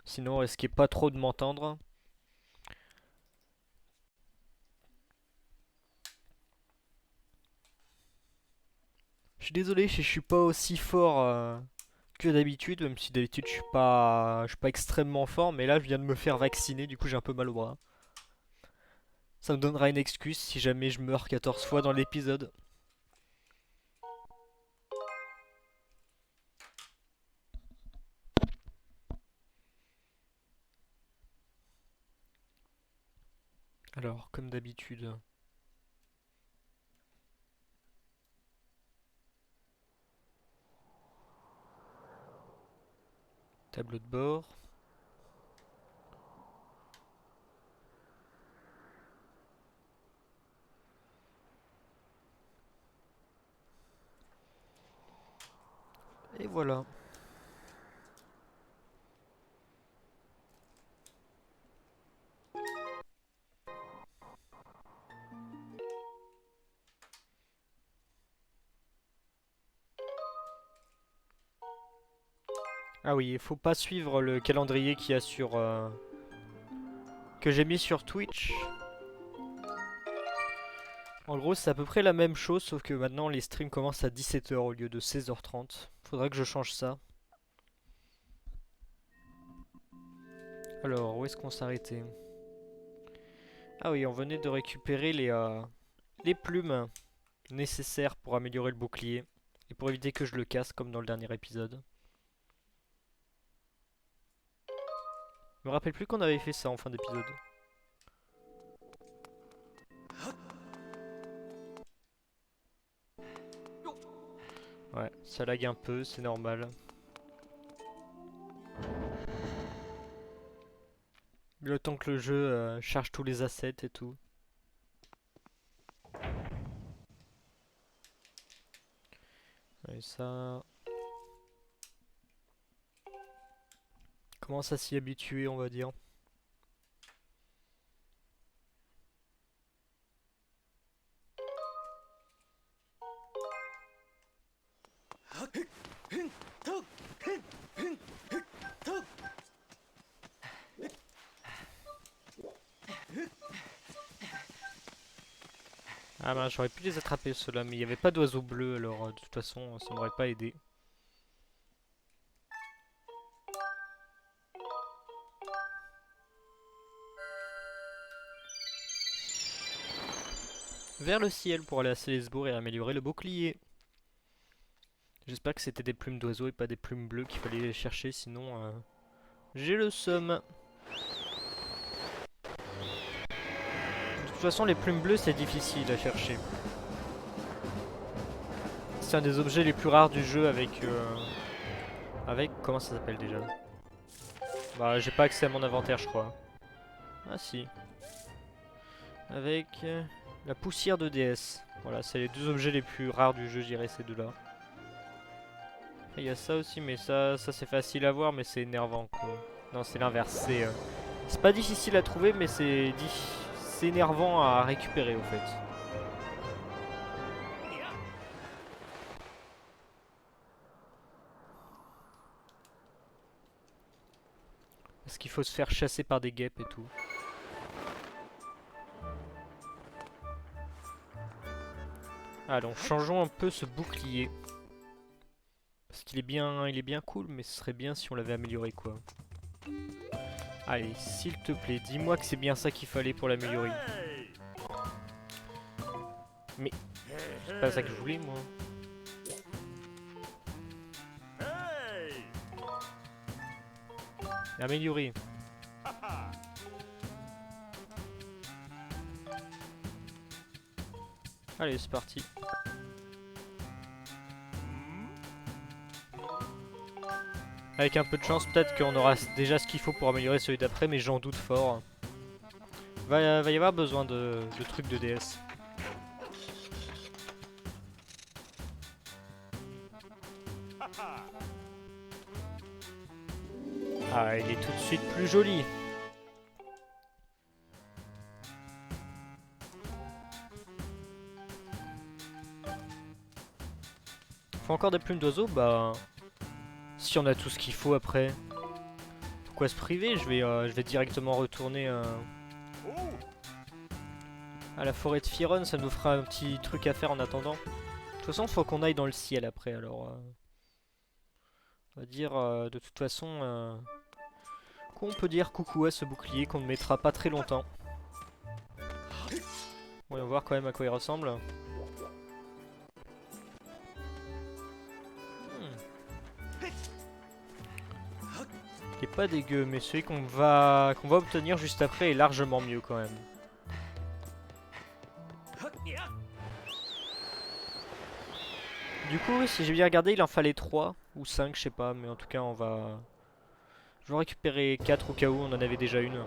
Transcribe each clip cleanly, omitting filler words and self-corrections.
Sinon, risquez pas trop de m'entendre. Je suis désolé, je suis pas aussi fort que d'habitude, même si d'habitude je suis pas extrêmement fort, mais là je viens de me faire vacciner, du coup j'ai un peu mal au bras. Ça me donnera une excuse si jamais je meurs 14 fois dans l'épisode. Alors, comme d'habitude, tableau de bord. Et voilà. Ah oui, il faut pas suivre le calendrier qu'il y a que j'ai mis sur Twitch. En gros, c'est à peu près la même chose, sauf que maintenant les streams commencent à 17 h au lieu de 16 h 30. Faudrait que je change ça. Alors, où est-ce qu'on s'arrêtait? Ah oui, on venait de récupérer les plumes nécessaires pour améliorer le bouclier. Et pour éviter que je le casse comme dans le dernier épisode. Je me rappelle plus qu'on avait fait ça en fin d'épisode. Ouais, ça lag un peu, c'est normal. Le temps que le jeu charge tous les assets et tout. Et ça... Commence à s'y habituer, on va dire. Ah ben j'aurais pu les attraper ceux-là, mais il n'y avait pas d'oiseau bleu, alors de toute façon ça m'aurait pas aidé. Vers le ciel pour aller à Célesbourg et améliorer le bouclier. J'espère que c'était des plumes d'oiseaux et pas des plumes bleues qu'il fallait chercher, sinon j'ai le seum. De toute façon les plumes bleues c'est difficile à chercher. C'est un des objets les plus rares du jeu avec... Comment ça s'appelle déjà? Bah j'ai pas accès à mon inventaire je crois. Ah si. Avec la poussière de déesse. Voilà, c'est les deux objets les plus rares du jeu, je dirais ces deux-là. Il y a ça aussi, mais ça c'est facile à voir, mais c'est énervant quoi. Non, c'est l'inverse. C'est pas difficile à trouver, mais c'est énervant à récupérer au fait. Parce qu'il faut se faire chasser par des guêpes et tout. Alors, changeons un peu ce bouclier. Parce il est bien cool, mais ce serait bien si on l'avait amélioré quoi. Allez, s'il te plaît, dis-moi que c'est bien ça qu'il fallait pour l'améliorer. Mais c'est pas ça que je voulais moi. Améliorer. Allez, c'est parti. Avec un peu de chance, peut-être qu'on aura déjà ce qu'il faut pour améliorer celui d'après, mais j'en doute fort. Va y avoir besoin de trucs de DS. Ah, il est tout de suite plus joli. Faut encore des plumes d'oiseau? Bah... Si on a tout ce qu'il faut après. pourquoi se priver, je vais directement retourner à la forêt de Firon, ça nous fera un petit truc à faire en attendant. De toute façon, faut qu'on aille dans le ciel après, alors... on va dire, de toute façon... qu'on peut dire coucou à ce bouclier qu'on ne mettra pas très longtemps. Voyons voir quand même à quoi il ressemble. Il est pas dégueu, mais celui qu'on va obtenir juste après est largement mieux quand même. Du coup, si j'ai bien regardé, il en fallait 3 ou 5, je sais pas, mais en tout cas, on va... Je vais récupérer 4 au cas où on en avait déjà une.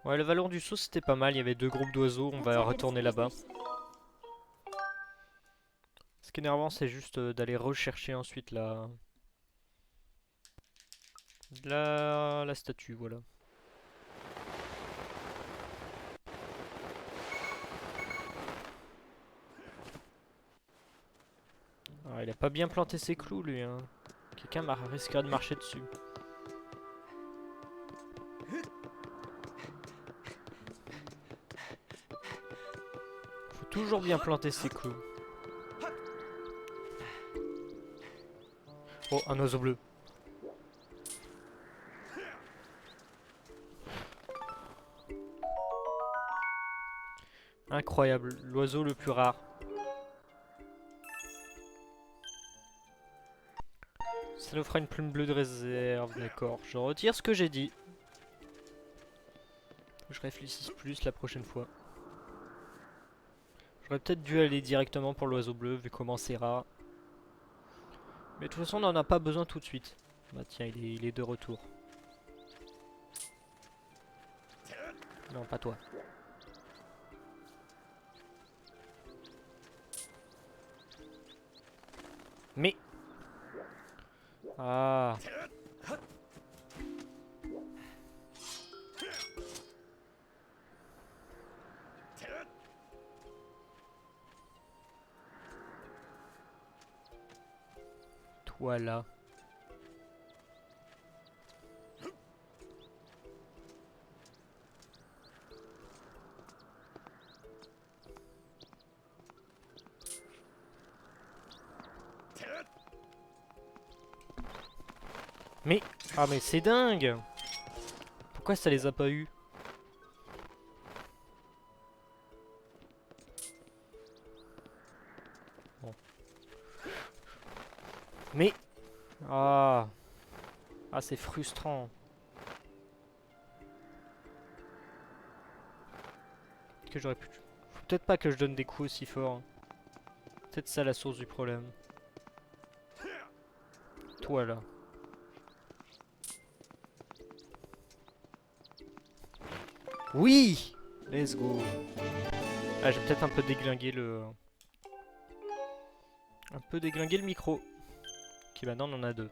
Ouais, le Vallon du Saut c'était pas mal, il y avait 2 groupes d'oiseaux, on va retourner là-bas. Ce qui est énervant c'est juste d'aller rechercher ensuite la statue, voilà. Ah, il a pas bien planté ses clous lui, hein. Quelqu'un risquerait de marcher dessus. Faut toujours bien planter ses clous. Oh, un oiseau bleu. Incroyable, l'oiseau le plus rare. Ça nous fera une plume bleue de réserve, d'accord. Je retire ce que j'ai dit. Je réfléchisse plus la prochaine fois. J'aurais peut-être dû aller directement pour l'oiseau bleu vu comment c'est rare. Mais de toute façon on n'en a pas besoin tout de suite. Bah tiens, il est de retour. Non, pas toi. Mais... Ah... Toi là. Mais... Ah mais c'est dingue! Pourquoi ça les a pas eu? Bon. Mais... Ah... Ah c'est frustrant. Que j'aurais pu... Faut peut-être pas que je donne des coups aussi forts. Peut-être ça la source du problème. Toi là. Oui! Let's go. Ah, j'ai peut-être un peu déglingué le... Un peu déglingué le micro. Ok, maintenant on en a 2.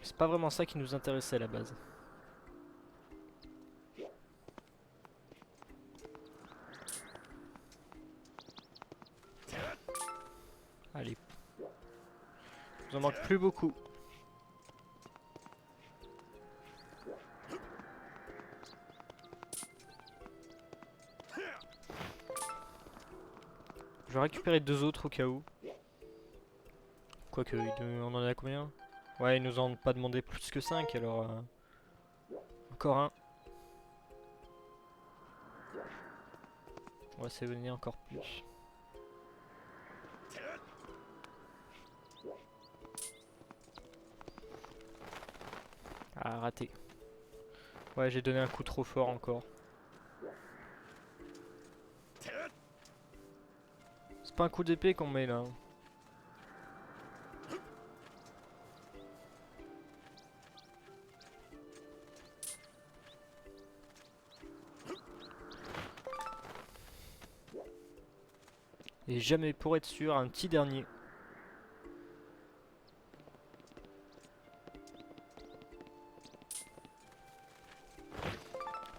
C'est pas vraiment ça qui nous intéressait à la base. Allez. Il nous en manque plus beaucoup. Je vais récupérer 2 autres au cas où. Quoique, on en a combien? Ouais, ils nous en ont pas demandé plus que 5, alors... Encore un. On va s'éloigner encore plus. Ah, raté. Ouais, j'ai donné un coup trop fort encore. C'est pas un coup d'épée qu'on met là. Et jamais, pour être sûr, un petit dernier.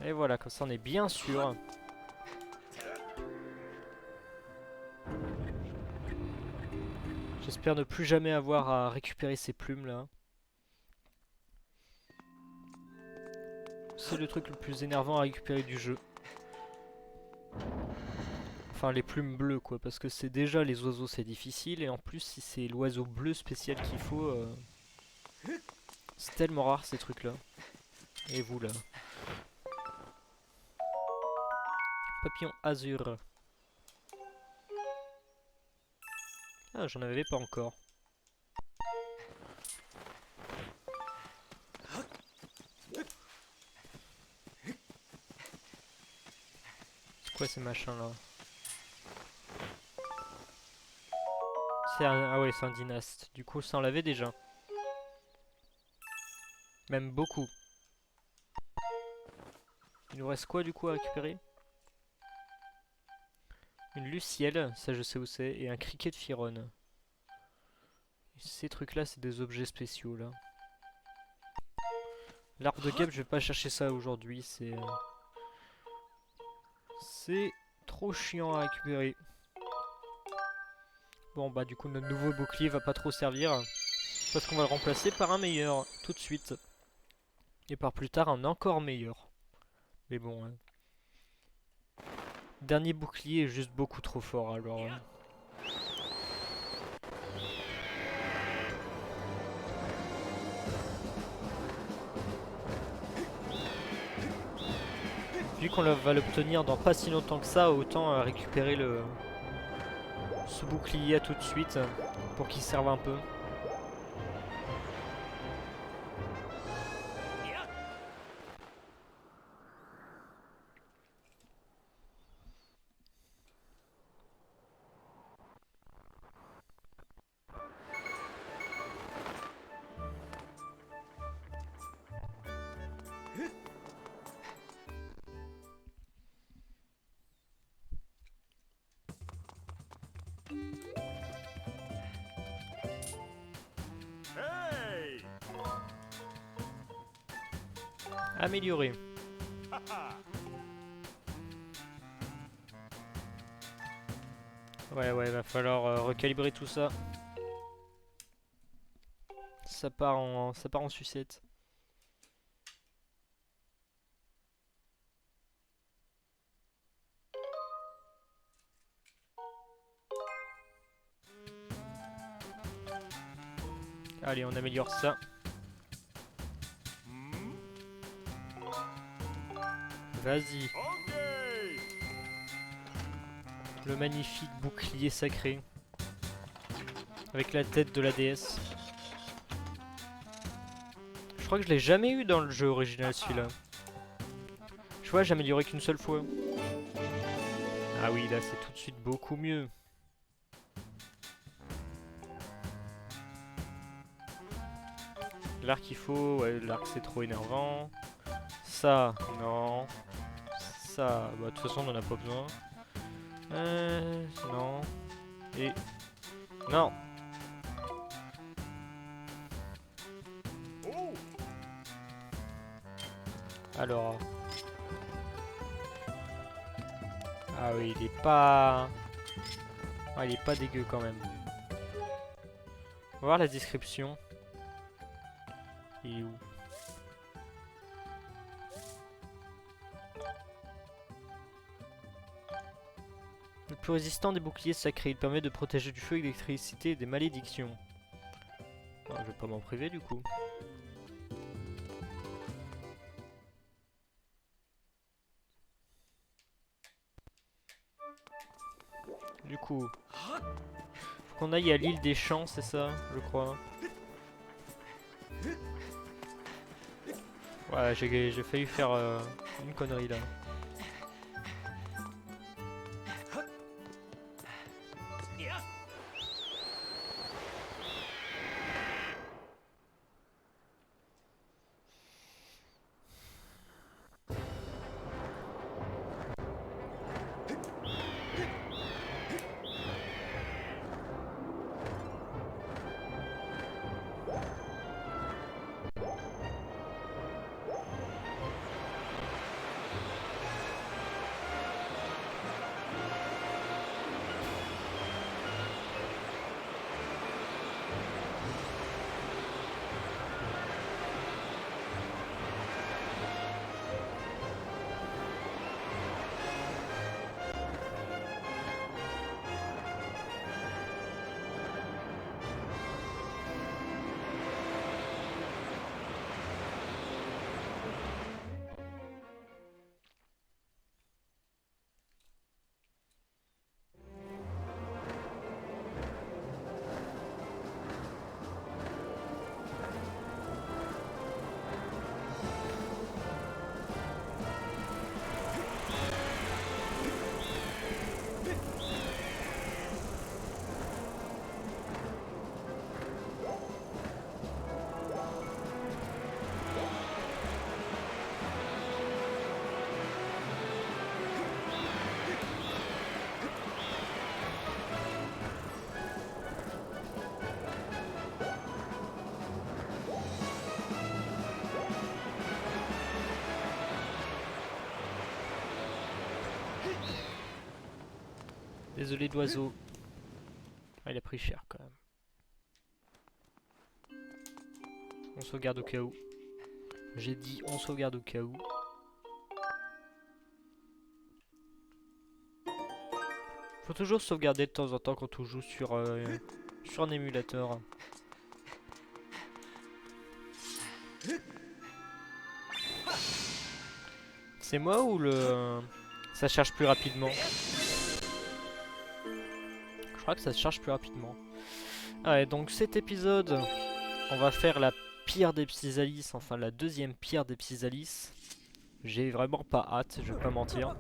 Et voilà, comme ça on est bien sûr. J'espère ne plus jamais avoir à récupérer ces plumes là. C'est le truc le plus énervant à récupérer du jeu. Enfin les plumes bleues quoi, parce que c'est déjà les oiseaux c'est difficile, et en plus si c'est l'oiseau bleu spécial qu'il faut, c'est tellement rare ces trucs là. Et vous là. Papillon azur. Ah j'en avais pas encore. C'est quoi ces machins là? Ah ouais c'est un dynaste. Du coup ça en l'avait déjà. Même beaucoup. Il nous reste quoi du coup à récupérer? Une luciole, ça je sais où c'est, et un criquet de Firon. Ces trucs là c'est des objets spéciaux là. L'arbre de guêpe je vais pas chercher ça aujourd'hui, c'est trop chiant à récupérer. Bon bah du coup notre nouveau bouclier va pas trop servir, parce qu'on va le remplacer par un meilleur tout de suite. Et par plus tard un encore meilleur. Mais bon, dernier bouclier est juste beaucoup trop fort alors. Vu qu'on va l'obtenir dans pas si longtemps que ça, autant récupérer ce bouclier tout de suite pour qu'il serve un peu. Améliorer. Ouais, va falloir recalibrer tout ça. Ça part en sucette. Allez, on améliore ça. Vas-y. Le magnifique bouclier sacré. Avec la tête de la déesse. Je crois que je l'ai jamais eu dans le jeu original celui-là. Je vois, j'ai amélioré qu'une seule fois. Ah oui, là c'est tout de suite beaucoup mieux. L'arc il faut, ouais l'arc c'est trop énervant. Ça, non. Ça, bah de toute façon on en a pas besoin. Non. Et... Non. Alors... Ah oui, il est pas... Ah, il est pas dégueu quand même. On va voir la description. Il est où? Le plus résistant des boucliers sacrés, il permet de protéger du feu, de l'électricité et des malédictions. Ah, je vais pas m'en priver du coup. Du coup, faut qu'on aille à l'île des champs, c'est ça, je crois. Ouais, j'ai failli faire une connerie là. Désolé d'oiseau. Ah, il a pris cher quand même. On sauvegarde au cas où. J'ai dit on sauvegarde au cas où. Faut toujours sauvegarder de temps en temps quand on joue sur un émulateur. C'est moi ou ça charge plus rapidement? Je crois que ça se charge plus rapidement. Ouais, donc cet épisode, on va faire la pire des Physalis, enfin la deuxième pire des Physalis. J'ai vraiment pas hâte, je vais pas mentir.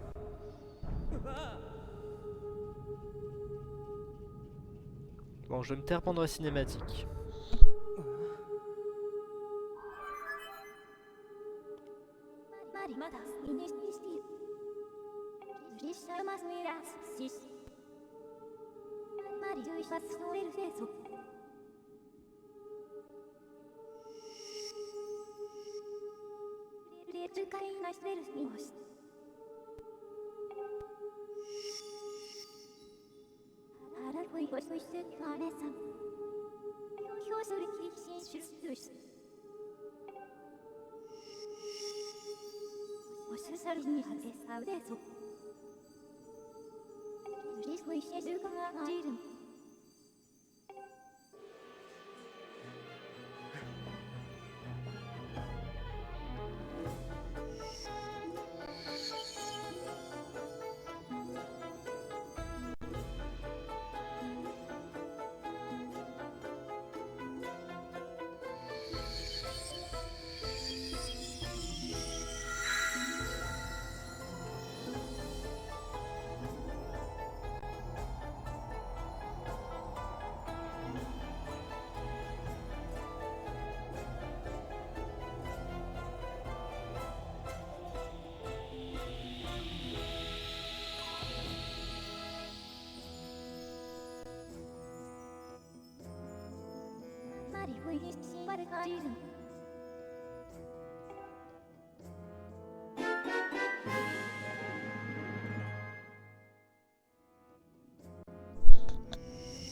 Bon, je vais me taire pendant la cinématique.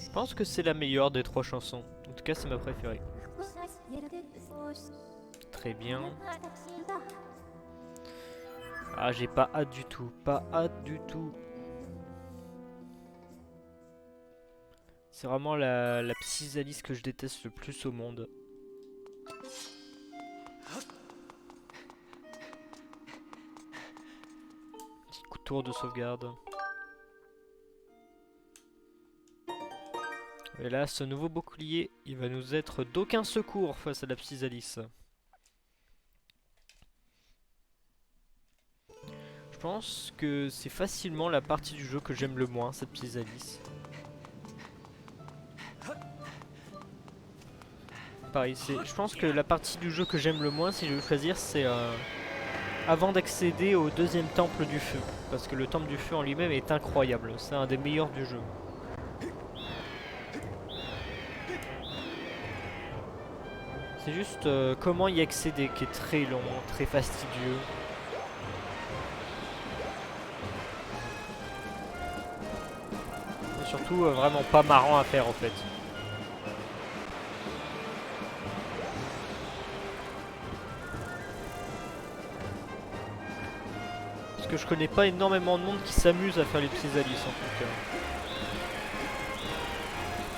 Je pense que c'est la meilleure des trois chansons. En tout cas, c'est ma préférée. Très bien. Ah, j'ai pas hâte du tout. Pas hâte du tout. C'est vraiment la Physalis que je déteste le plus au monde. Petit coup de tour de sauvegarde. Et là, ce nouveau bouclier, il va nous être d'aucun secours face à la Physalis. Je pense que c'est facilement la partie du jeu que j'aime le moins, cette Physalis. Pareil, je pense que la partie du jeu que j'aime le moins, si je veux choisir, c'est avant d'accéder au deuxième temple du feu. Parce que le temple du feu en lui-même est incroyable, c'est un des meilleurs du jeu. C'est juste comment y accéder qui est très long, très fastidieux. Et surtout vraiment pas marrant à faire en fait. Parce que je connais pas énormément de monde qui s'amuse à faire les Physalis en tout cas.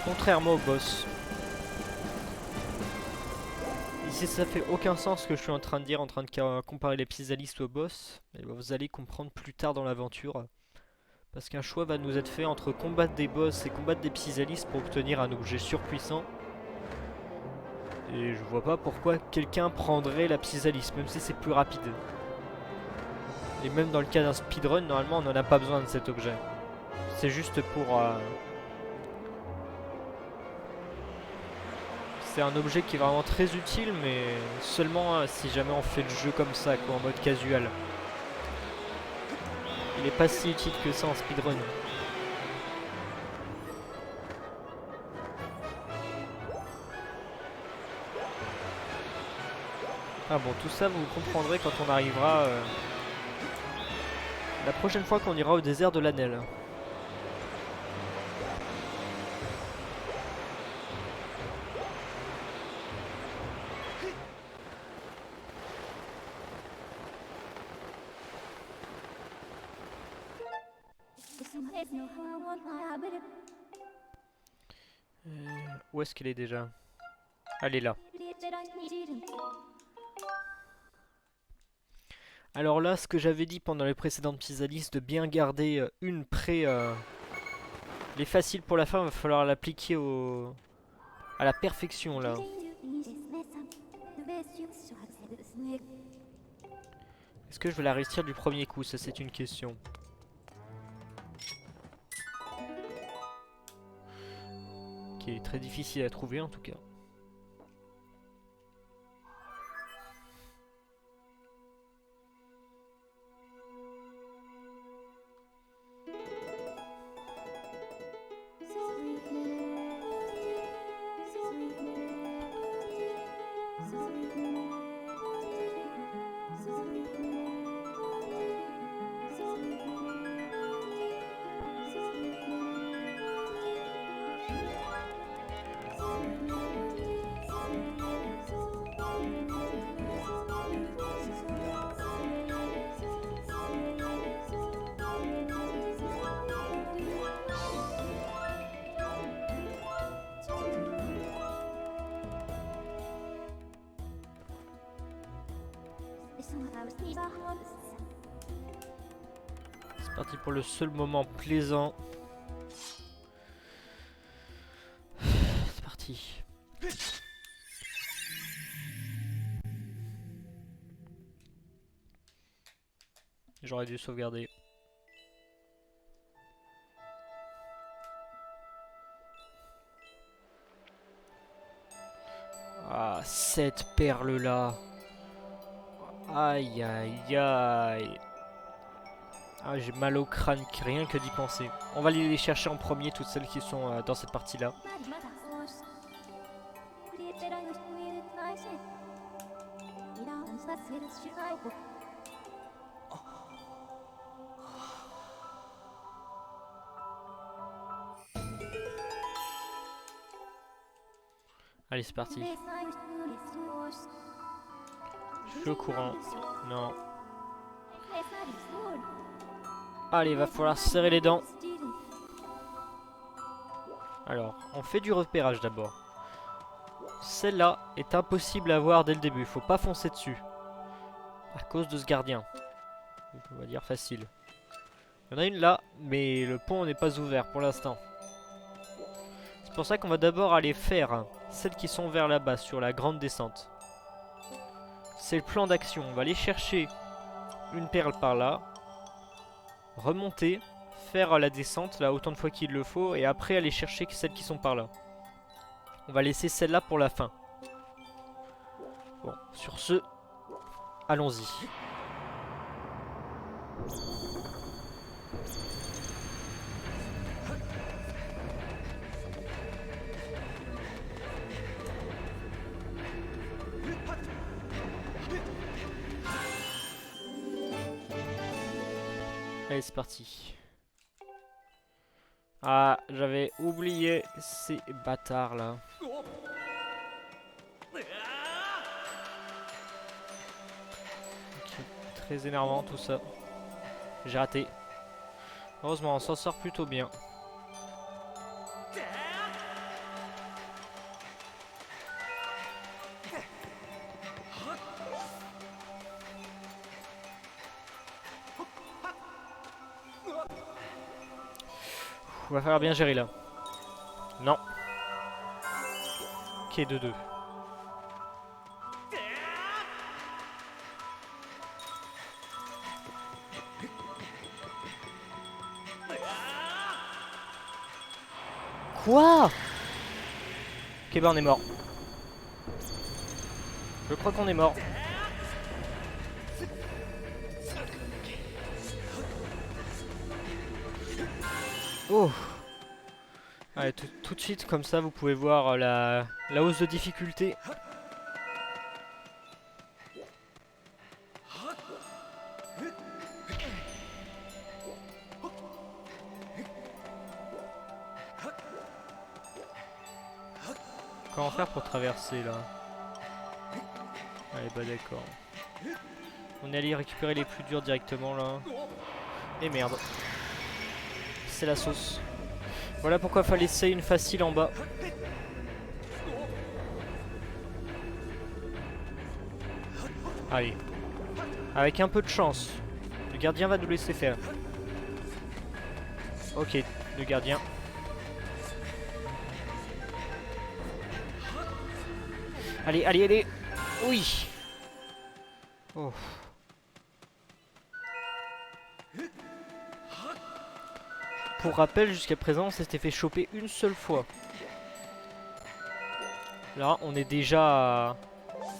Contrairement au boss. Si ça fait aucun sens ce que je suis en train de dire, en train de comparer les Physalis au boss, et vous allez comprendre plus tard dans l'aventure. Parce qu'un choix va nous être fait entre combattre des boss et combattre des Physalis pour obtenir un objet surpuissant. Et je vois pas pourquoi quelqu'un prendrait la Physalis, même si c'est plus rapide. Et même dans le cas d'un speedrun, normalement on n'en a pas besoin de cet objet. C'est juste pour... C'est un objet qui est vraiment très utile, mais seulement si jamais on fait le jeu comme ça, quoi, en mode casual. Il est pas si utile que ça en speedrun. Ah bon, tout ça vous comprendrez quand on arrivera la prochaine fois qu'on ira au désert de l'Anel. Où est-ce qu'elle est déjà? Elle est là. Alors là, ce que j'avais dit pendant les précédentes petites de bien garder une près... les faciles pour la fin, il va falloir l'appliquer à la perfection là. Est-ce que je vais la réussir du premier coup? Ça c'est une question. Qui est très difficile à trouver en tout cas. C'est parti pour le seul moment plaisant. C'est parti. J'aurais dû sauvegarder. Ah, cette perle là. Aïe aïe aïe. Ah, j'ai mal au crâne rien que d'y penser. On va aller les chercher en premier, toutes celles qui sont dans cette partie là. Allez, c'est parti. Je suis au courant. Non. Allez, il va falloir serrer les dents. Alors, on fait du repérage d'abord. Celle-là est impossible à voir dès le début. Faut pas foncer dessus. À cause de ce gardien. On va dire facile. Il y en a une là, mais le pont n'est pas ouvert pour l'instant. C'est pour ça qu'on va d'abord aller faire celles qui sont vers là-bas, sur la grande descente. C'est le plan d'action. On va aller chercher une perle par là. Remonter. Faire la descente là autant de fois qu'il le faut. Et après aller chercher celles qui sont par là. On va laisser celle-là pour la fin. Bon, sur ce, allons-y. Allez, c'est parti. Ah, j'avais oublié ces bâtards là. Okay. Très énervant tout ça. J'ai raté. Heureusement, on s'en sort plutôt bien. On va falloir bien gérer là. Non. Ok, 2-2. Quoi? Ok, bah on est mort. Je crois qu'on est mort. Oh. Allez, tout de suite, comme ça, vous pouvez voir la hausse de difficulté. Comment faire pour traverser, là? Allez, bah d'accord. On est allé récupérer les plus durs directement, là. Et merde. c'est la sauce. Voilà pourquoi il fallait laisser une facile en bas. Allez. Avec un peu de chance. Le gardien va nous laisser faire. Ok, le gardien. Allez, allez, allez. Oui. Oh. Pour rappel, jusqu'à présent, on s'était fait choper une seule fois. Là, on est déjà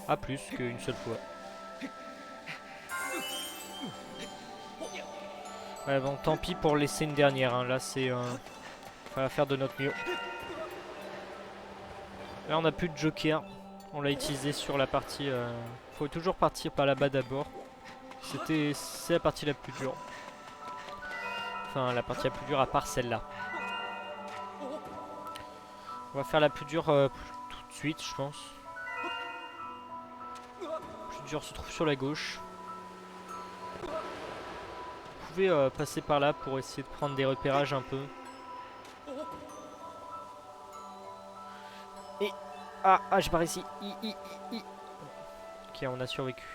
à plus qu'une seule fois. Ouais, bon, tant pis pour laisser une dernière. Hein. Là, c'est... on va faire de notre mieux. Là, on n'a plus de joker. On l'a utilisé sur la partie... faut toujours partir par là-bas d'abord. C'est la partie la plus dure. Enfin, la partie la plus dure à part celle-là. On va faire la plus dure tout de suite, je pense. La plus dure se trouve sur la gauche. Vous pouvez passer par là pour essayer de prendre des repérages un peu. Et... Ah, j'ai pas réussi. Ok, on a survécu.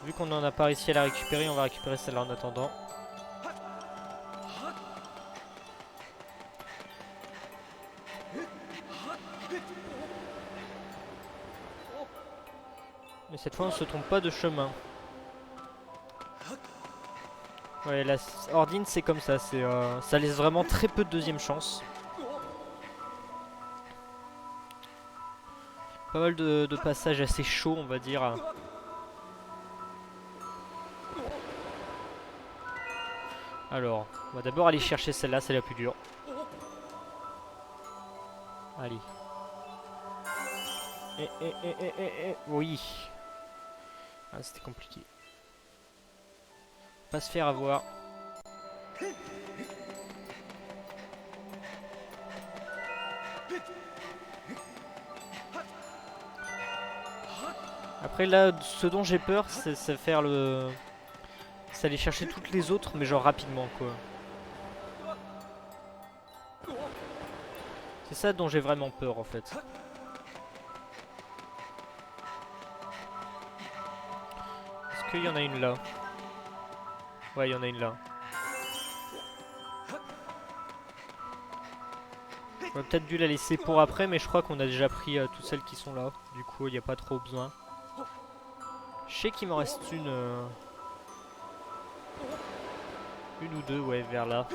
Vu qu'on n'en a pas réussi à la récupérer, on va récupérer celle-là en attendant. Mais cette fois, on se trompe pas de chemin. Ouais, la Ordine, c'est comme ça. Ça laisse vraiment très peu de deuxième chance. Pas mal de passages assez chauds, on va dire. Alors, on va d'abord aller chercher celle-là, c'est la plus dure. Allez. Oui. Ah, c'était compliqué. Pas se faire avoir. Après là, ce dont j'ai peur, c'est faire le... C'est aller chercher toutes les autres, mais genre rapidement quoi. C'est ça dont j'ai vraiment peur en fait. Est-ce qu'il y en a une là? Ouais, il y en a une là. On aurait peut-être dû la laisser pour après, mais je crois qu'on a déjà pris toutes celles qui sont là. Du coup, il n'y a pas trop besoin. Je sais qu'il m'en reste une... Une ou deux, ouais, vers là.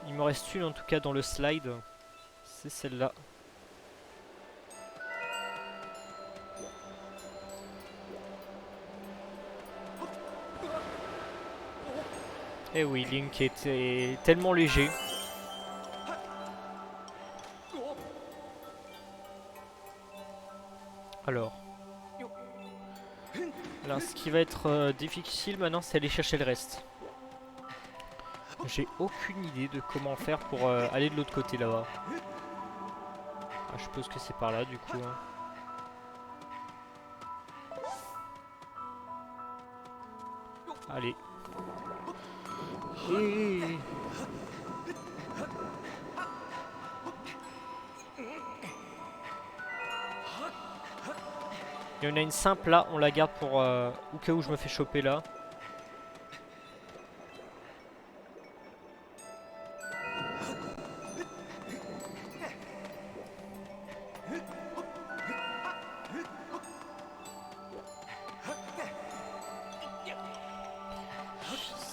Il m'en reste une en tout cas dans le slide. C'est celle-là. Eh oui, Link était tellement léger. Alors. Là, ce qui va être difficile maintenant, c'est aller chercher le reste. J'ai aucune idée de comment faire pour aller de l'autre côté là-bas. Ah, je suppose que c'est par là du coup. Hein. Allez. Il y en a une simple là, on la garde pour au cas où je me fais choper là.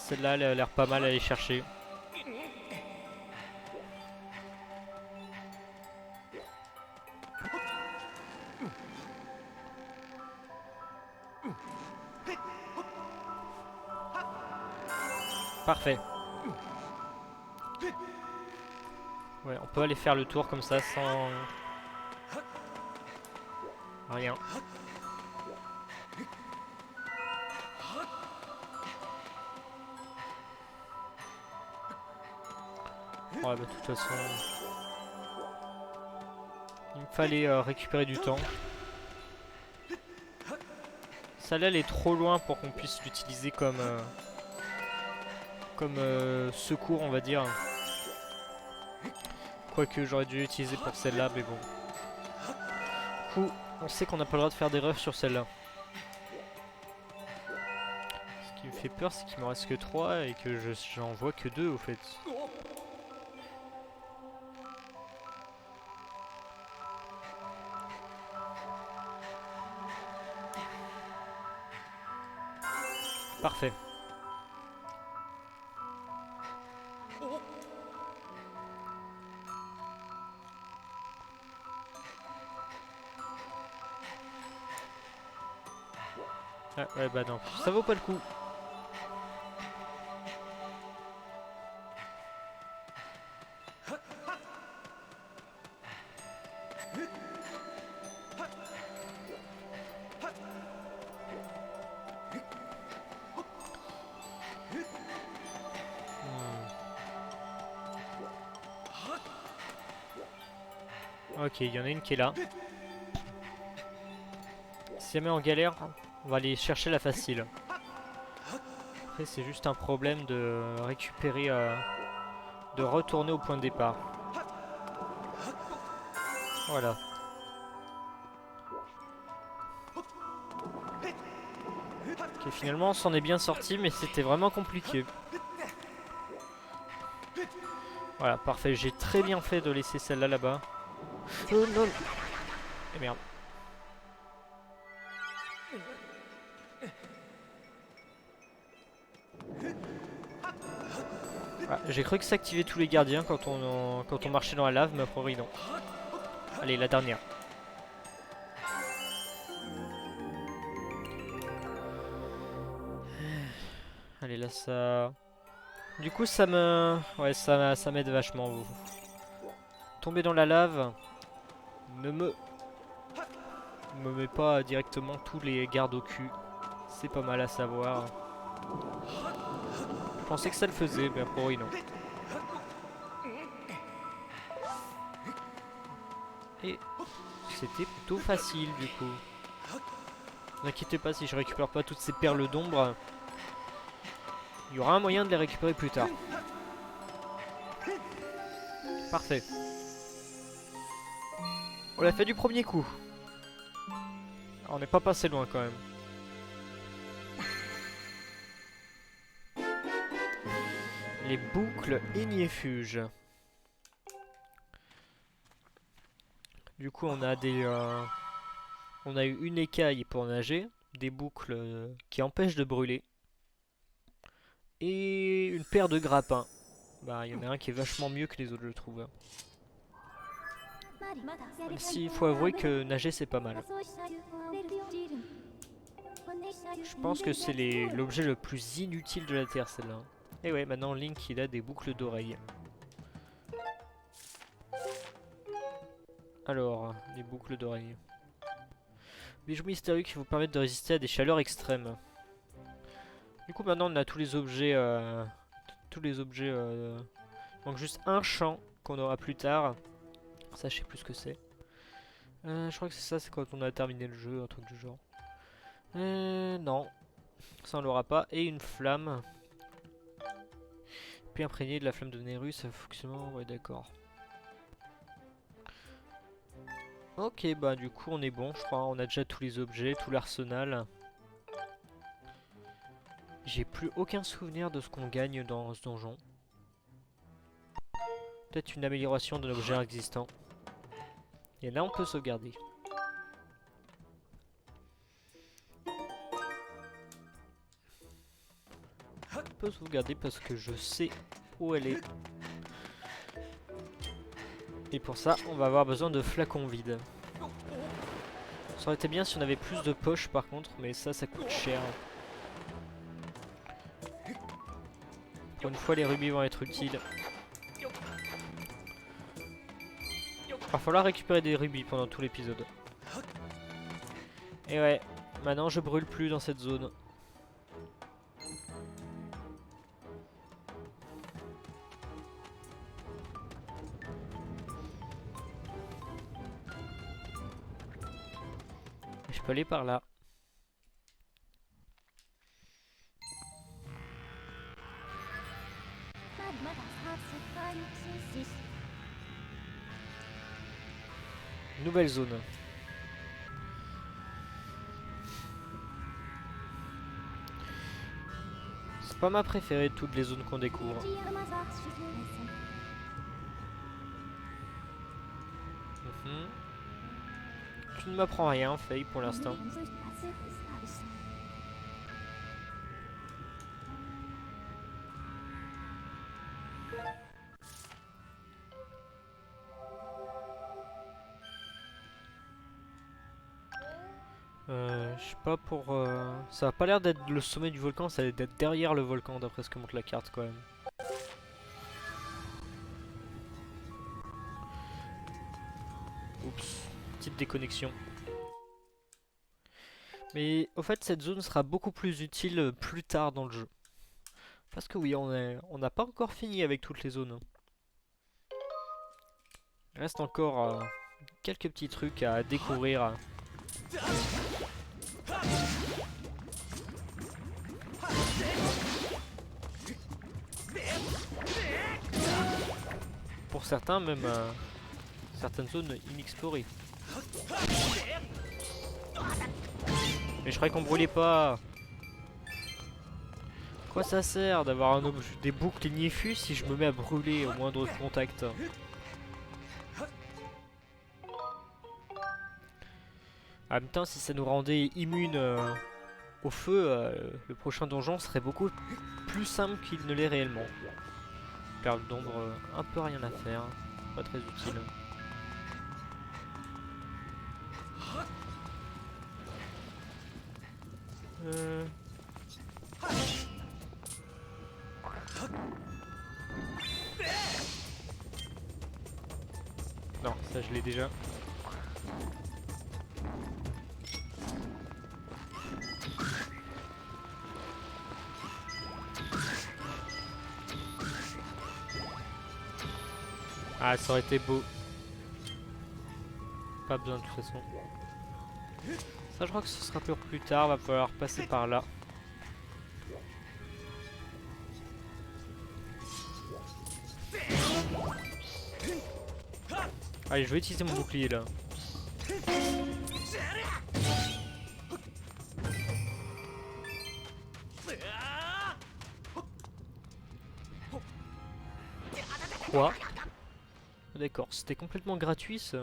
Celle-là, elle a l'air pas mal à aller chercher. Parfait. Ouais, on peut aller faire le tour comme ça sans... rien. Ouais, bah de toute façon... fallait récupérer du temps. Celle-là, elle est trop loin pour qu'on puisse l'utiliser comme secours, on va dire. Quoique j'aurais dû l'utiliser pour celle-là, mais bon. Du coup, on sait qu'on n'a pas le droit de faire d'erreur sur celle-là. Ce qui me fait peur, c'est qu'il m'en reste que 3 et que j'en vois que 2 au fait. Parfait. Ah ouais bah non, ça vaut pas le coup. Ok, il y en a une qui est là. Si jamais on galère, on va aller chercher la facile. Après c'est juste un problème de récupérer, de retourner au point de départ. Voilà. Ok, finalement on s'en est bien sorti, mais c'était vraiment compliqué. Voilà, parfait. J'ai très bien fait de laisser celle-là là-bas. Oh non. Et merde. Ah, j'ai cru que ça activait tous les gardiens quand on marchait dans la lave, mais a priori non. Allez, la dernière. Allez, là ça... Du coup ça me... Ouais, ça m'aide vachement. Vous. Tomber dans la lave ne me met pas directement tous les gardes au cul. C'est pas mal à savoir. Je pensais que ça le faisait, mais a priori non. Et c'était plutôt facile du coup. Ne vous inquiétez pas si je récupère pas toutes ces perles d'ombre. Il y aura un moyen de les récupérer plus tard. Parfait. On l'a fait du premier coup. Alors, on n'est pas passé loin quand même. Les boucles ignifuges. Du coup on a des... on a eu une écaille pour nager. Des boucles qui empêchent de brûler. Et une paire de grappins. Bah il y en a un qui est vachement mieux que les autres je trouve. Même s'il faut avouer que nager c'est pas mal. Je pense que c'est l'objet le plus inutile de la Terre celle-là. Et ouais, maintenant Link il a des boucles d'oreilles. Alors, les boucles d'oreilles. Bijoux mystérieux qui vous permettent de résister à des chaleurs extrêmes. Du coup maintenant on a tous les objets... Il manque juste un champ qu'on aura plus tard. Ça je sais plus ce que c'est. Je crois que c'est ça, c'est quand on a terminé le jeu, un truc du genre. Non. Ça on l'aura pas. Et une flamme. Puis imprégné de la flamme de Nérus, ça fonctionne. Ouais d'accord. Ok bah du coup on est bon je crois. On a déjà tous les objets, tout l'arsenal. J'ai plus aucun souvenir de ce qu'on gagne dans ce donjon. Peut-être une amélioration de l'objet existant. Et là on peut sauvegarder. On peut sauvegarder parce que je sais où elle est. Et pour ça on va avoir besoin de flacons vides. Ça aurait été bien si on avait plus de poches par contre, mais ça coûte cher. Pour une fois les rubis vont être utiles. Il va falloir récupérer des rubis pendant tout l'épisode. Et ouais, maintenant je brûle plus dans cette zone. peux aller par là. Nouvelle zone. C'est pas ma préférée de toutes les zones qu'on découvre. Mhm. Tu ne m'apprends rien, Faye, pour l'instant. Je sais pas pour... Ça a pas l'air d'être le sommet du volcan, ça a l'air d'être derrière le volcan d'après ce que montre la carte quand même. Oups, petite déconnexion. Mais au fait cette zone sera beaucoup plus utile plus tard dans le jeu. Parce que oui, on n'a pas encore fini avec toutes les zones. Il reste encore quelques petits trucs à découvrir. Pour certains, même certaines zones inexplorées. Mais je croyais qu'on brûlait pas. Quoi ça sert d'avoir des boucles ignifus si je me mets à brûler au moindre contact? En même temps, si ça nous rendait immunes au feu, le prochain donjon serait beaucoup plus simple qu'il ne l'est réellement. Perle d'ombre, un peu rien à faire, pas très utile. Non, ça je l'ai déjà. Ah, ça aurait été beau. Pas besoin de toute façon. Ça, je crois que ce sera pour plus tard. Va falloir passer par là. Allez, je vais utiliser mon bouclier là. Quoi? D'accord, c'était complètement gratuit ça.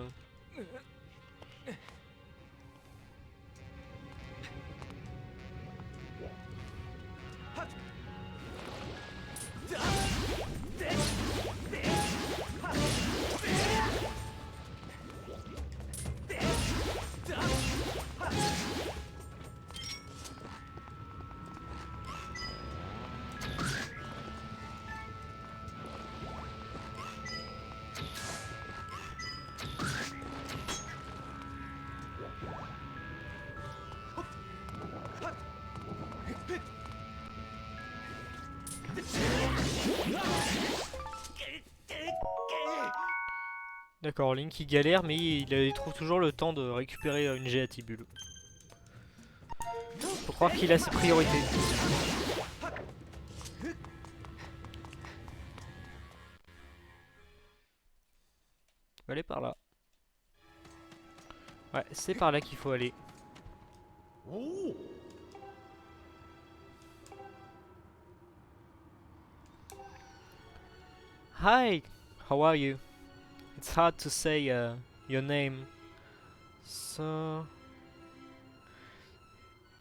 D'accord, Link il galère mais il trouve toujours le temps de récupérer une Géatibule. Faut croire qu'il a ses priorités. On va aller par là. Ouais, c'est par là qu'il faut aller. Hi, how are you? It's hard to say your name. So...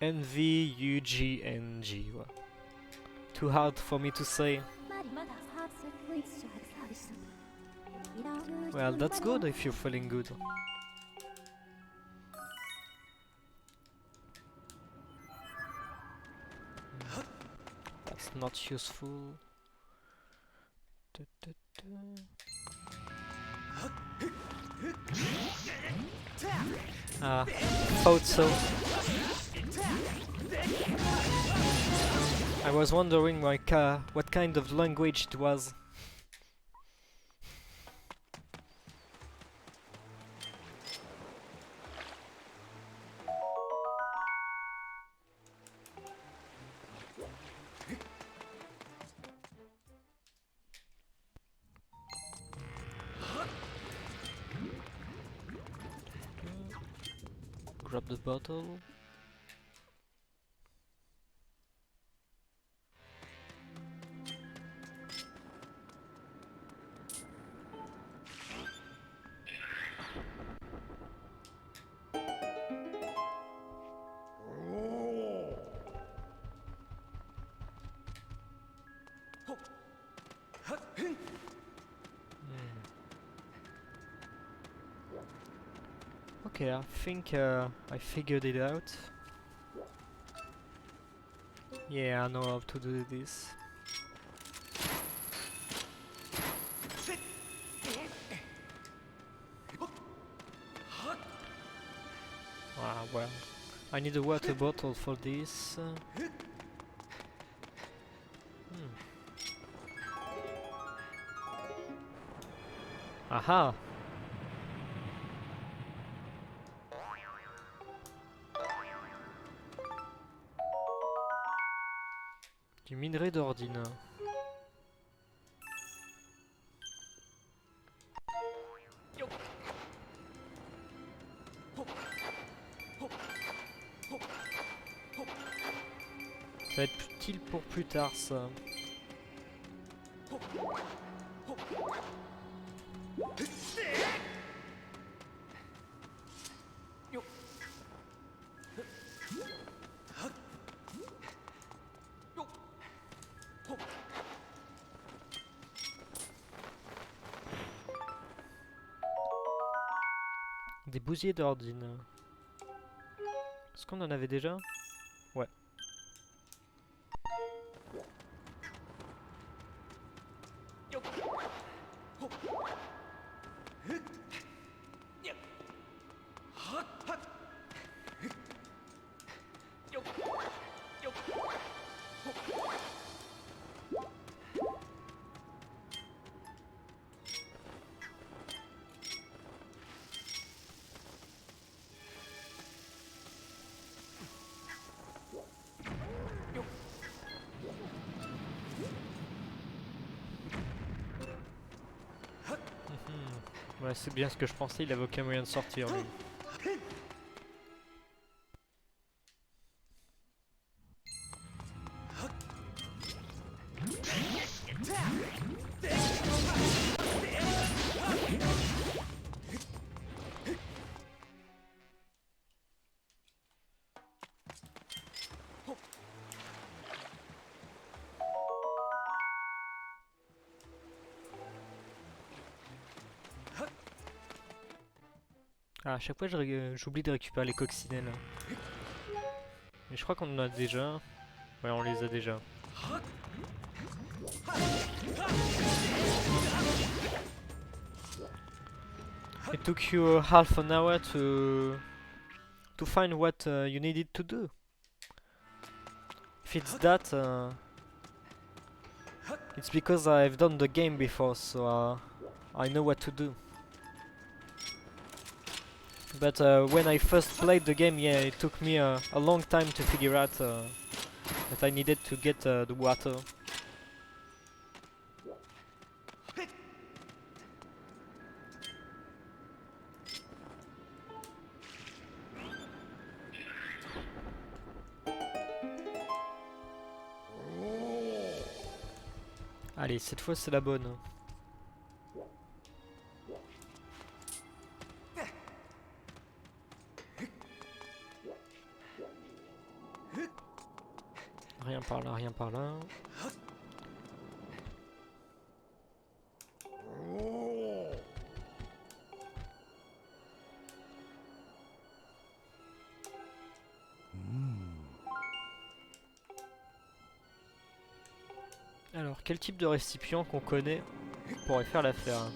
N-V-U-G-N-G. Too hard for me to say. Well, that's good if you're feeling good. That's not useful. Ah, thought so. I was wondering what kind of language it was. Grab the bottle. Okay, I think I figured it out. Yeah, I know how to do this. Ah, well, I need a water bottle for this. Aha! Du minerai d'ordine. Ça va être utile pour plus tard, ça. Des bousiers d'ordine. Est-ce qu'on en avait déjà? Ouais. Ouais, c'est bien ce que je pensais, il avait aucun moyen de sortir, lui. Ah, à chaque fois j'oublie de récupérer les coccinelles. Mais je crois qu'on en a déjà. Ouais, on les a déjà. It took you half an hour to find what you needed to do. If it's that, it's because I've done the game before, so I know what to do. But when I first played the game, yeah, it took me a long time to figure out that I needed to get the water. Allez, cette fois c'est la bonne. Rien par là, rien par là. Alors, quel type de récipient qu'on connaît pourrait faire l'affaire?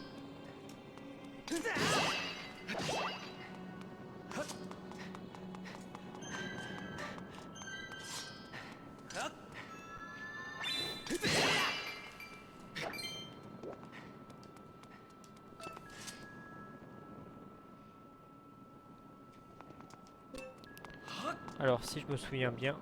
Alors, si je me souviens bien...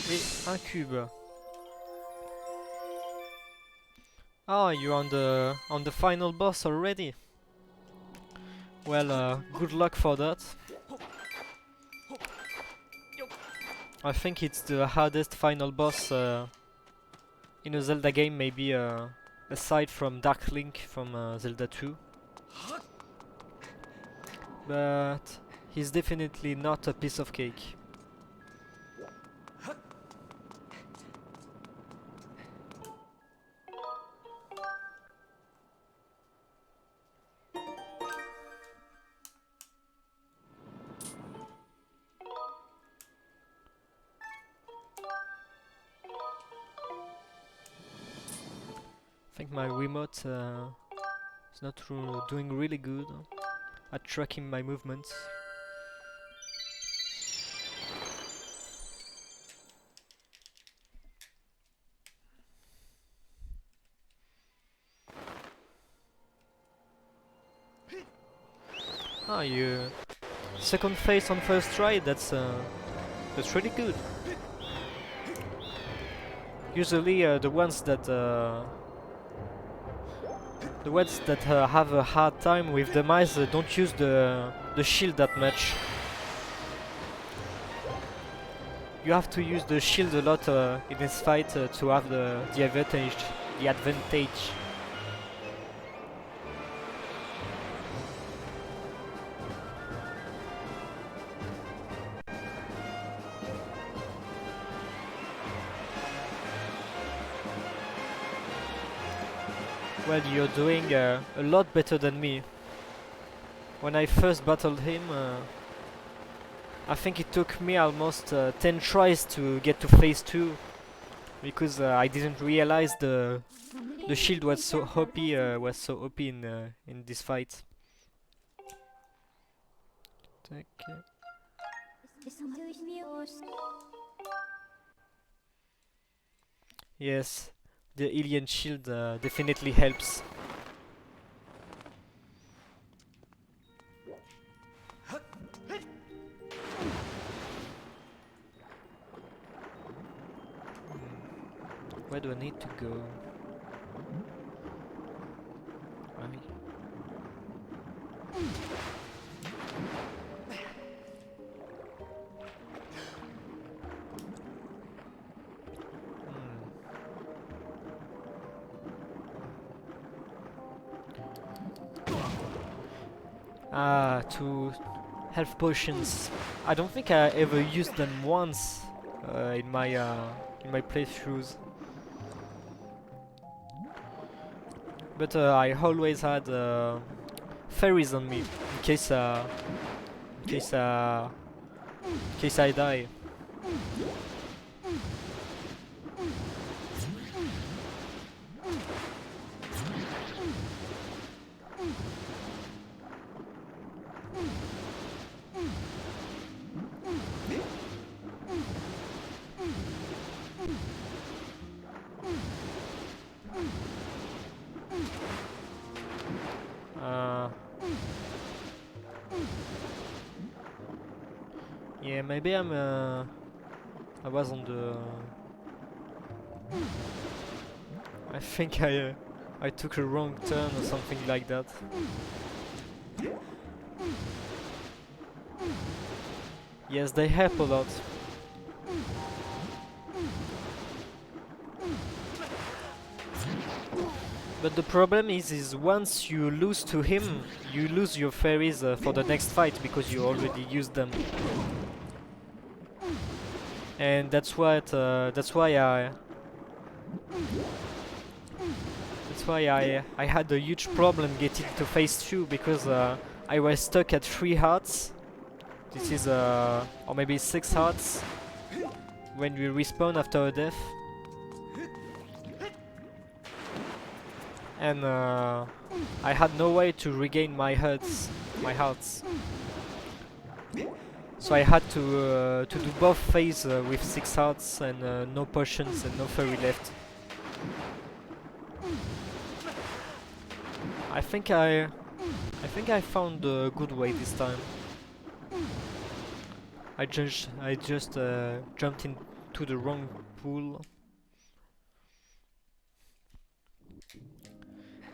Et un cube. Ah, you're on the final boss already. Well, good luck for that. I think it's the hardest final boss in a Zelda game, maybe aside from Dark Link from Zelda 2. But he's definitely not a piece of cake. I think my remote is not doing really good at tracking my movements. Ah, you second phase on first try. That's really good. Usually, the ones that have a hard time with the mice don't use the shield that much. You have to use the shield a lot in this fight to have the advantage. The advantage. Well, you're doing a lot better than me. When I first battled him, I think it took me almost 10 tries to get to phase 2, because I didn't realize the shield was so OP in this fight. Okay. Yes, the alien shield definitely helps. Where do I need to go? To health potions. I don't think I ever used them once in my playthroughs. But I always had fairies on me in case I die. Yeah, maybe I was on the... I think I took a wrong turn or something like that. Yes, they help a lot. But the problem is once you lose to him, you lose your fairies for the next fight because you already used them. And that's why I had a huge problem getting to phase 2, because I was stuck at 3 hearts. This is or maybe 6 hearts when we respawn after a death. And I had no way to regain my hearts. So I had to do both phases with 6 hearts and no potions and no fairy left. I think I think I found a good way this time. I just jumped into the wrong pool.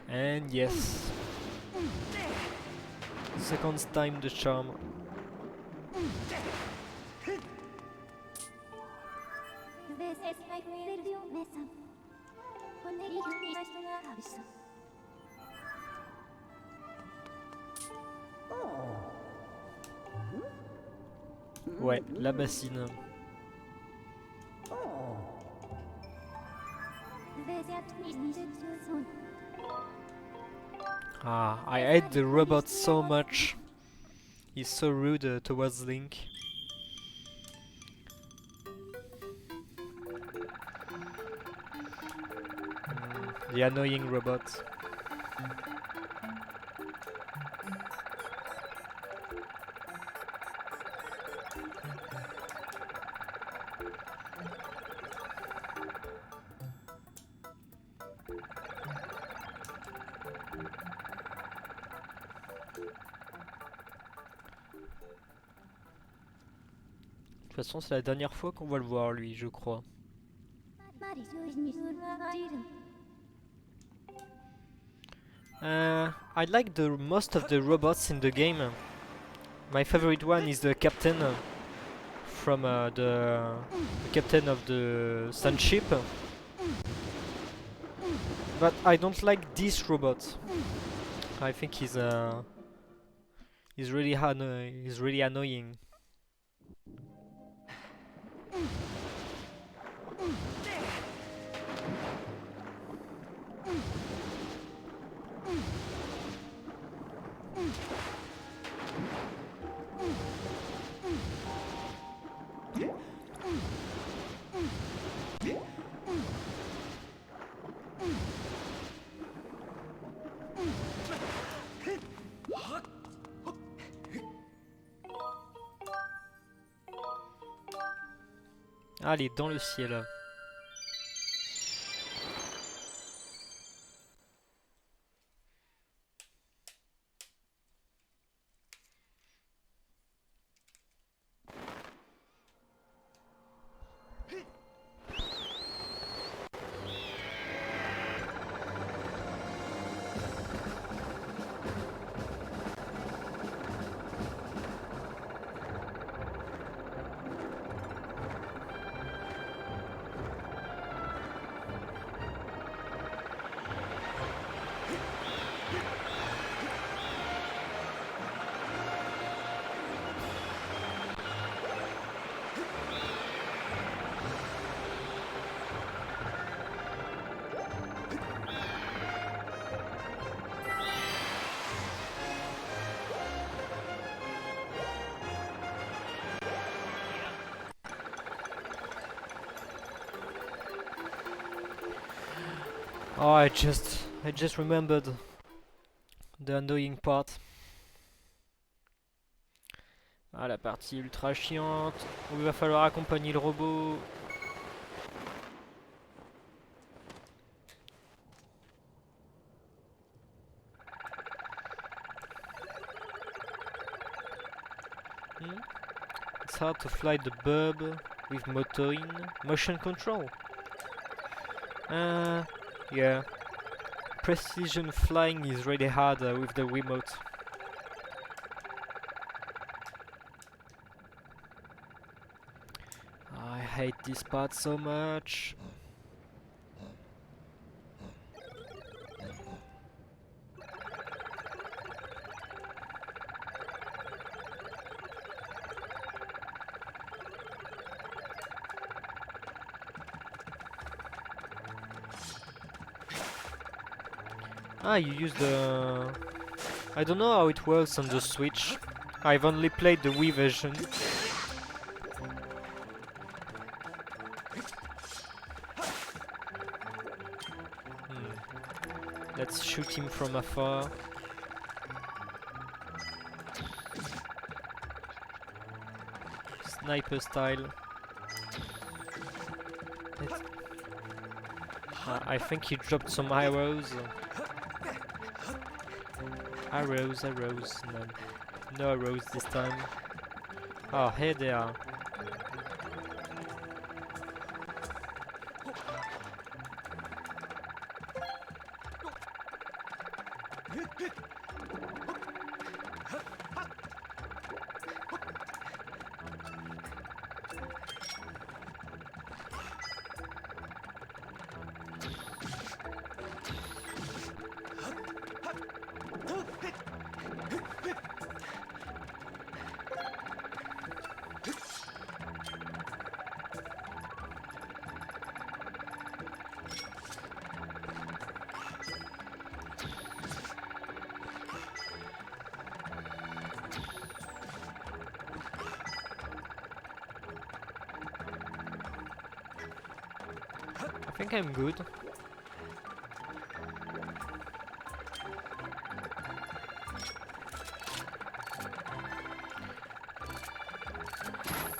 And yes. Second time the charm. Ouais, la bassine. Ah, I hate the robot so much. He's so rude towards Link. The annoying robot. De toute façon, c'est la dernière fois qu'on va le voir, lui, je crois. I like the most of the robots in the game. My favorite one is the captain from the captain of the sunship. But I don't like this robot. I think he's really annoying. Allez, dans le ciel. Oh, I just remembered the annoying part. Ah, la partie ultra chiante où il va falloir accompagner le robot. It's hard to fly the bub with motion control. Yeah. Precision flying is really hard with the Wiimote. I hate this part so much. Ah, you use the... I don't know how it works on the Switch. I've only played the Wii version. Let's shoot him from afar. Sniper style. I think he dropped some arrows. Arrows, arrows. No, no arrows this time. Oh, here they are. I think I'm good.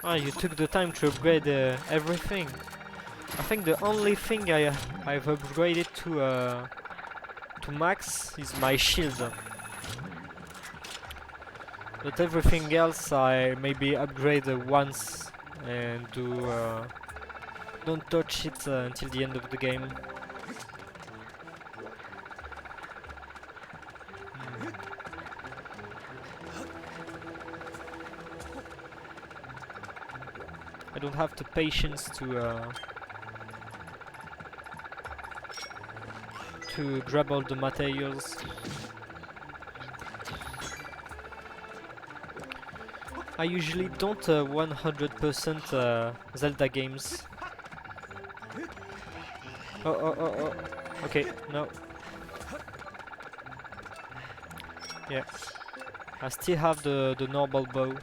Ah, you took the time to upgrade everything. I think the only thing I've upgraded to max is my shield. But everything else I maybe upgrade once and don't touch it until the end of the game. I don't have the patience to grab all the materials. I usually don't 100% Zelda games. Oh. Okay, no. Yeah. I still have the normal bow.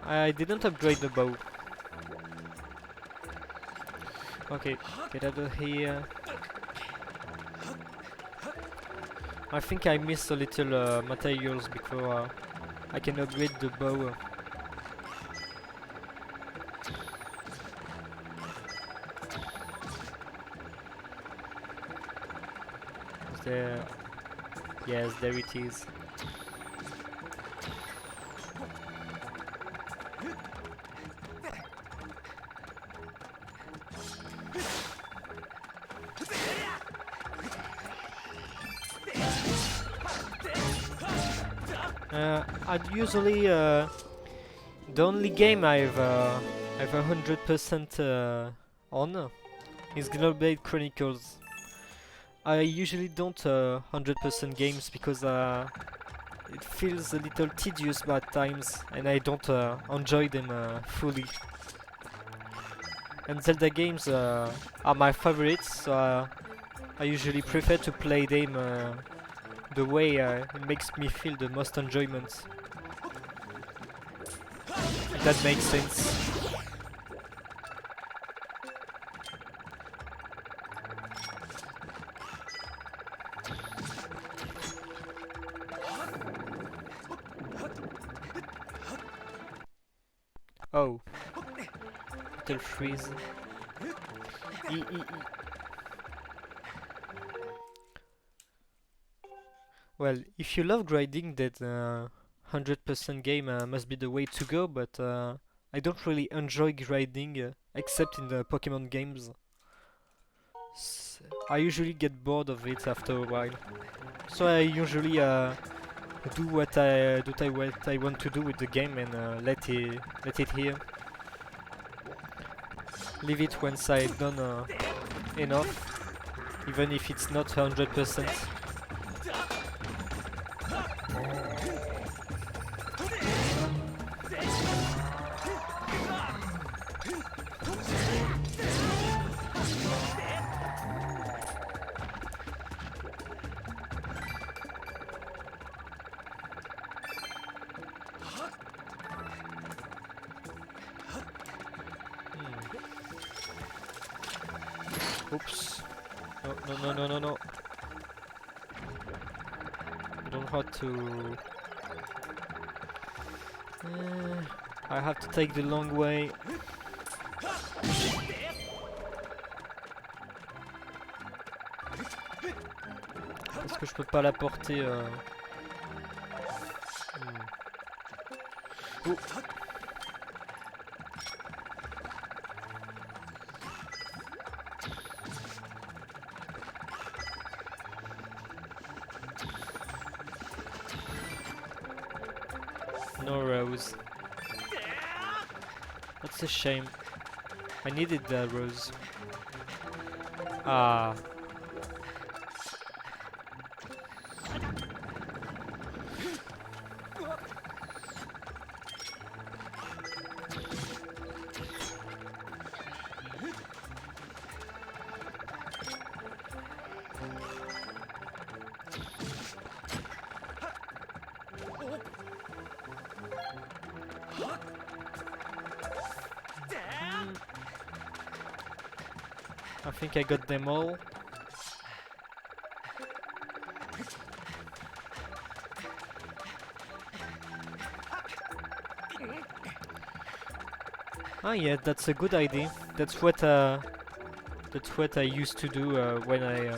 I didn't upgrade the bow. Okay, get out of here. I think I missed a little materials before I can upgrade the bow. Is there? Yes, there it is. I'd usually the only game I've 100% on is Xenoblade Chronicles. I usually don't 100% games because it feels a little tedious at times and I don't enjoy them fully. And Zelda games are my favorites, so I usually prefer to play them the way it makes me feel the most enjoyment. If that makes sense. Oh. Little freeze. E. Well, if you love grinding, that 100% game must be the way to go, but I don't really enjoy grinding except in the Pokemon games. I usually get bored of it after a while. So I usually do what I want to do with the game and let it here. Leave it once I've done enough, even if it's not 100%. Oops. No. I don't know how to... I have to take the long way. que je peux pas la porter. Oh. No rose. That's a shame. I needed that rose. Ah. I think I got them all. Ah yeah, that's a good idea. That's what I used to do when I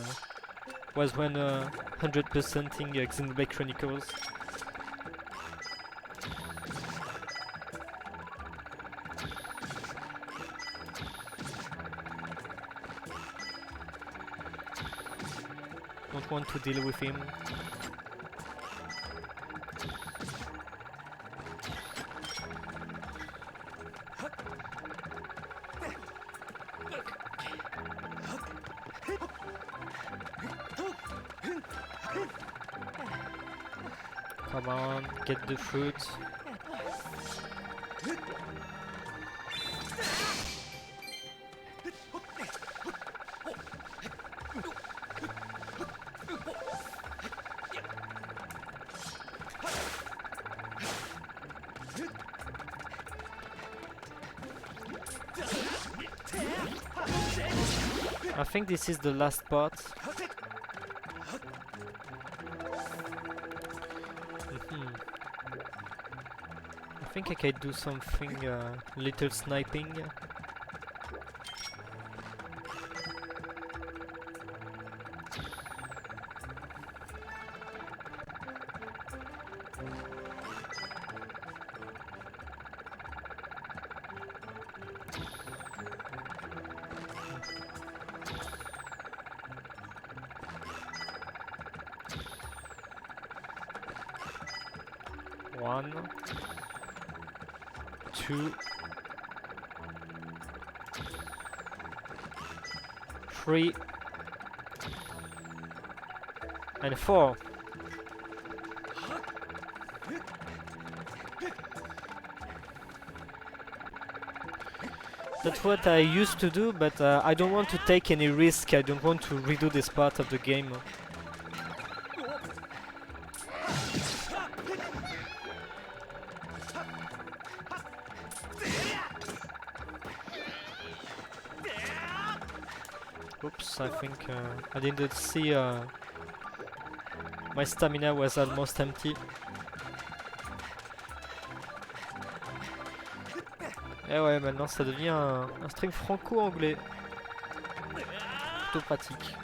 was 100%ing Xenoblade Chronicles. Don't want to deal with him. Come on, get the fruit. I think this is the last part. I think I can do something little sniping. One, two, three, and four. That's what I used to do, but I don't want to take any risk. I don't want to redo this part of the game. Oops, I think I didn't see my stamina was almost empty. Et ouais, maintenant ça devient un stream franco-anglais. Plutôt pratique.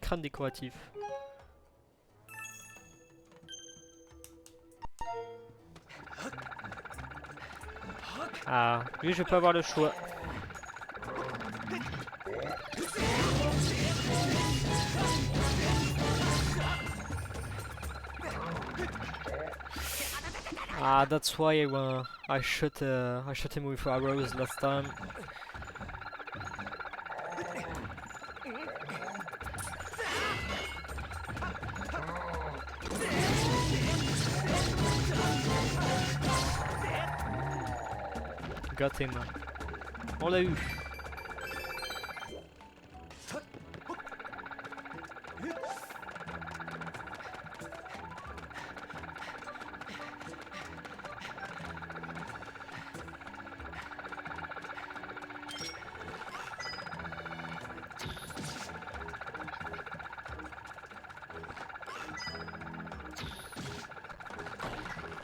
Crâne décoratif. Ah, lui je peux avoir le choix. Ah, that's why I shot him with arrows last time. Got him. On l'a eu.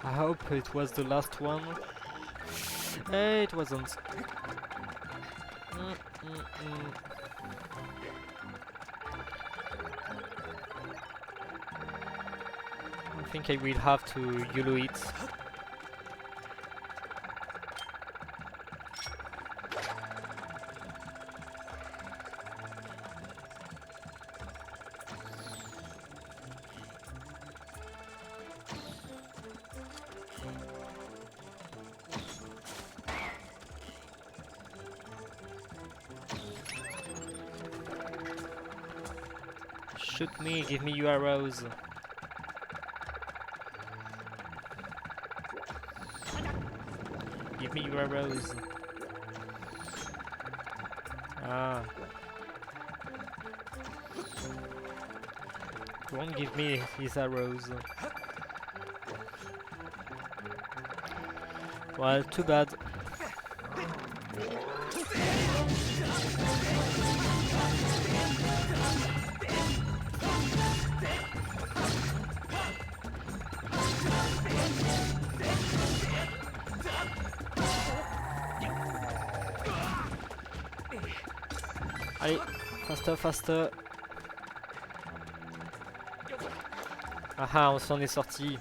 I hope it was the last one. It wasn't. I think I will have to YOLO it. Shoot me, give me your arrows. Give me your arrows. Ah. Don't give me his arrows. Well, too bad. Allez, faster, faster. Ah ah, on s'en est sorti.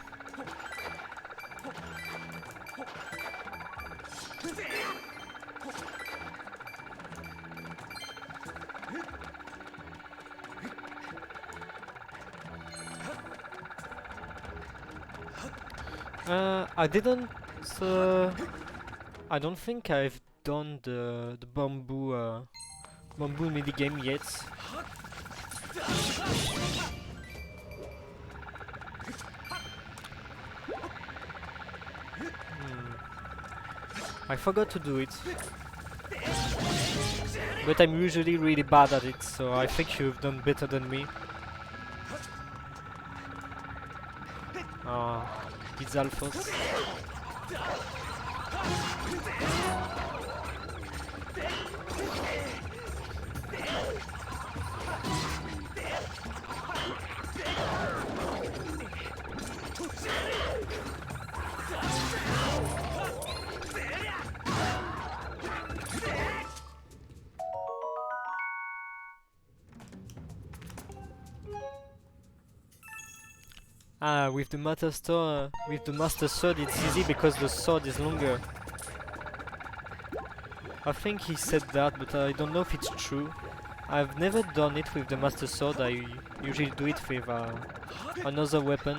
I didn't. I don't think I've done the bamboo minigame yet. I forgot to do it. But I'm usually really bad at it, so I think you've done better than me. It's Alphos. With the Master Sword, it's easy because the sword is longer. I think he said that, but I don't know if it's true. I've never done it with the Master Sword. I usually do it with another weapon.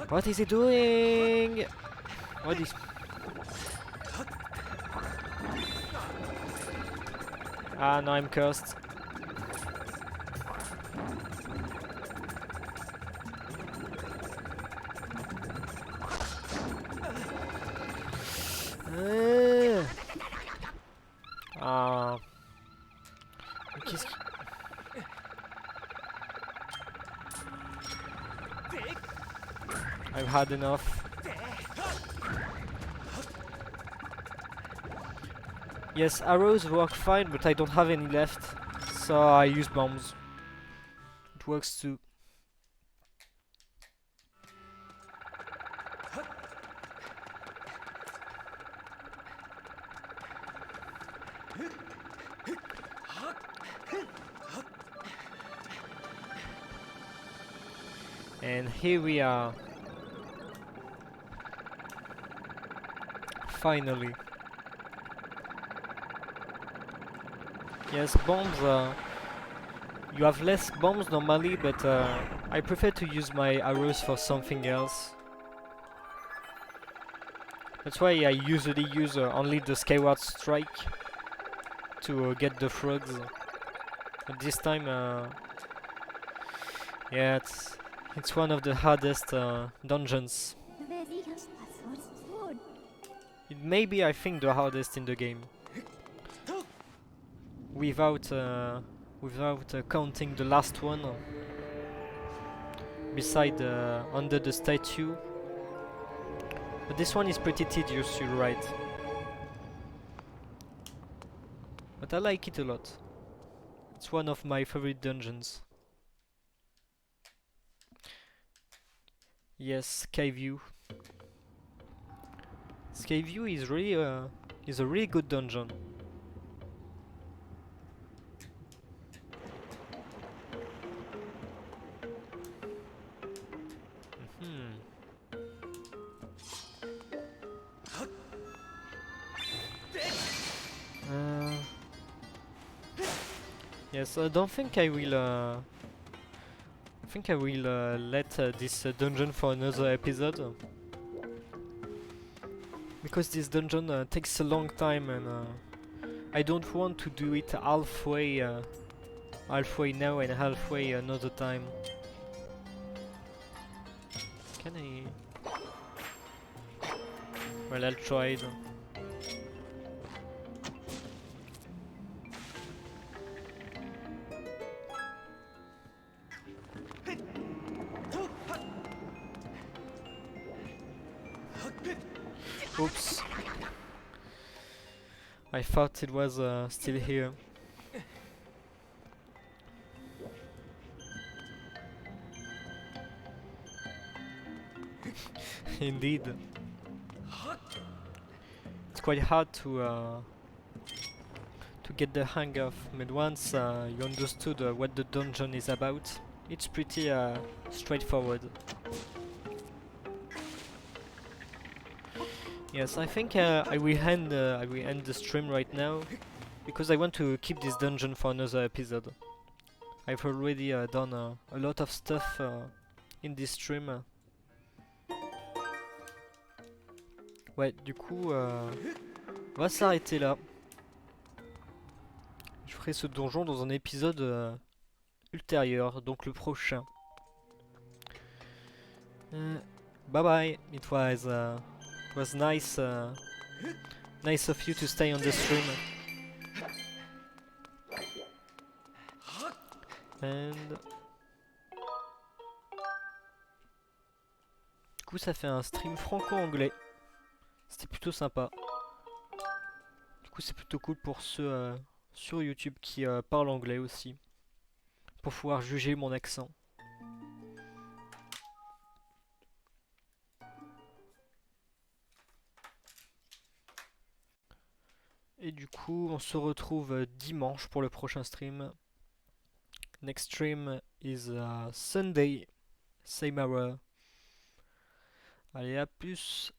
What is he doing? What is? Ah, no, I'm cursed. Qu'est-ce qui... I've had enough. Yes, arrows work fine, but I don't have any left, so I use bombs. It works too. And here we are. Finally. Yes, bombs, you have less bombs normally, but I prefer to use my arrows for something else. That's why I usually use only the Skyward Strike to get the frogs. But this time, yeah, it's one of the hardest dungeons. It may be, I think, the hardest in the game. Without counting the last one beside under the statue. But this one is pretty tedious, you're right. But I like it a lot. It's one of my favorite dungeons. Yes, Skyview. Skyview is really is a really good dungeon. Hmm. Uh, yes, I don't think I will. I think I will let this dungeon for another episode because this dungeon takes a long time and I don't want to do it halfway, halfway now and halfway another time. Can I? Well, I'll try it. Oops. I thought it was still here. Indeed. It's quite hard to get the hang of, but once you understood what the dungeon is about, it's pretty straightforward. Yes, I think I will end the stream right now because I want to keep this dungeon for another episode. I've already done a lot of stuff in this stream. Ouais, du coup, on va s'arrêter là. Je ferai ce donjon dans un épisode ultérieur, donc le prochain. Bye bye. It was nice nice of you to stay on the stream. And du coup, ça fait un stream franco-anglais. C'était plutôt sympa. Du coup, c'est plutôt cool pour ceux sur YouTube qui parlent anglais aussi, pour pouvoir juger mon accent. Et du coup, on se retrouve dimanche pour le prochain stream. Next stream is Sunday, same hour. Allez, à plus!